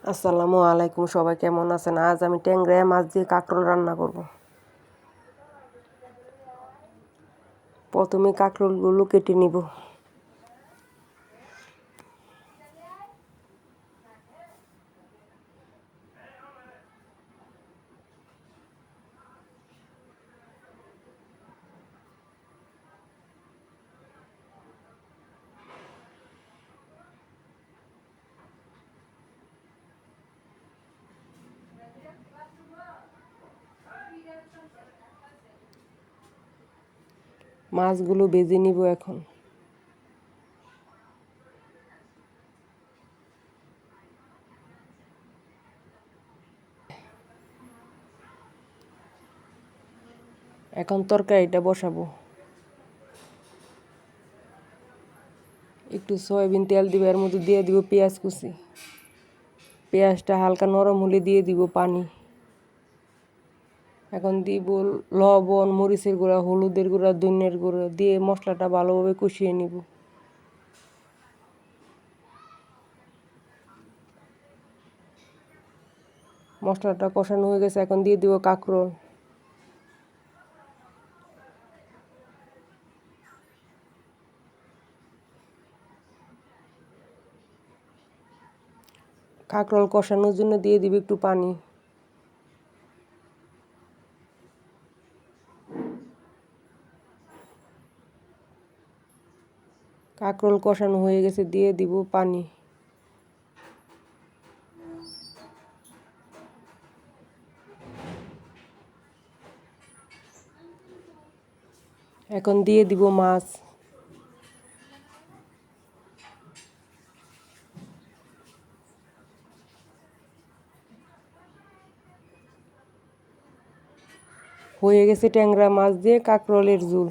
আসসালামু আলাইকুম, সবাই কেমন আছেন? আজ আমি ট্যাংরা মাছ দিয়ে কাঁকরোল রান্না করব। প্রথমে কাঁকরোলগুলো কেটে নিব। মাছগুলো ভেজে নিব এখন। এখন তরকারিটা বসাবো। একটু সয়াবিন তেল দিব, এর মধ্যে দিয়ে দিব পেঁয়াজ কুচি। পেঁয়াজটা হালকা নরম হলে দিয়ে দিব পানি। এখন দিব লবণ, মরিচের গুঁড়া, হলুদের গুঁড়া, ধনিয়ার গুঁড়া দিয়ে মশলাটা ভালোভাবে কষিয়ে নিব। মশলাটা কষানো হয়ে গেছে, এখন দিয়ে দিব কাঁকরোল। কাঁকরোল কষানোর জন্য দিয়ে দিব একটু পানি। কাঁকরোল কষানো হয়ে গেছে, দিয়ে দিব পানি। এখন দিয়ে দিব মাছ। হয়ে গেছে ট্যাংরা মাছ দিয়ে কাঁকরোলের ঝোল।